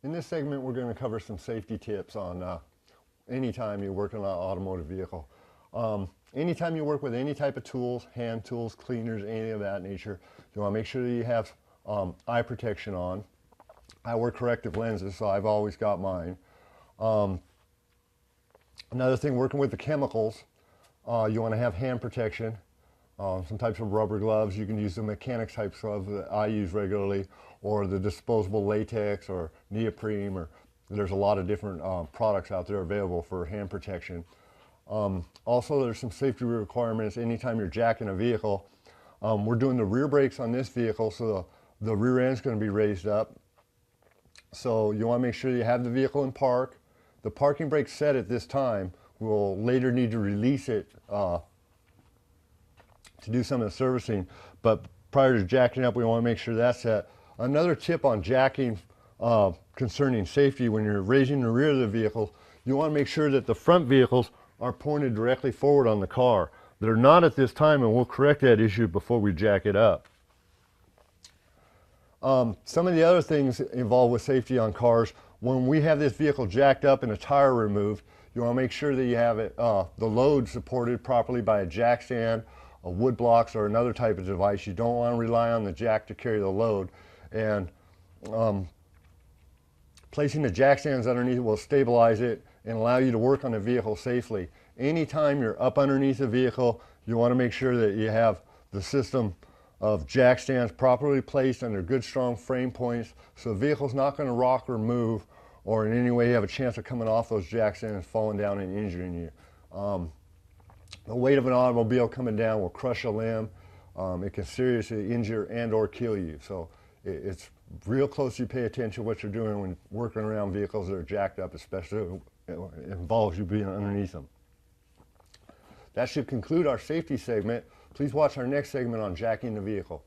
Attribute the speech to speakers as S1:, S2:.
S1: In this segment, we're going to cover some safety tips on anytime you're working on an automotive vehicle. Anytime you work with any type of tools, hand tools, cleaners, anything of that nature, you want to make sure that you have eye protection on. I wear corrective lenses, so I've always got mine. Another thing, working with the chemicals, you want to have hand protection. Some types of rubber gloves. You can use the mechanics type gloves that I use regularly, or the disposable latex or neoprene, or there's a lot of different products out there available for hand protection. Also, there's some safety requirements anytime you're jacking a vehicle. We're doing the rear brakes on this vehicle, so the rear end's going to be raised up. So you want to make sure you have the vehicle in park. The parking brake set at this time. We'll later need to release it to do some of the servicing, but prior to jacking up, we want to make sure that's set. Another tip on jacking concerning safety: when you're raising the rear of the vehicle, you want to make sure that the front vehicles are pointed directly forward on the car. They're not at this time, and we'll correct that issue before we jack it up. Some of the other things involved with safety on cars: when we have this vehicle jacked up and a tire removed, you want to make sure that you have it, the load supported properly by a jack stand, a wood blocks, or another type of device. You don't want to rely on the jack to carry the load. And placing the jack stands underneath will stabilize it and allow you to work on the vehicle safely. Anytime you're up underneath the vehicle, you want to make sure that you have the system of jack stands properly placed under good strong frame points, so the vehicle's not going to rock or move, or in any way you have a chance of coming off those jack stands, falling down and injuring you. The weight of an automobile coming down will crush a limb. It can seriously injure and or kill you. So it's real close you pay attention to what you're doing when working around vehicles that are jacked up, especially if it involves you being underneath them. That should conclude our safety segment. Please watch our next segment on jacking the vehicle.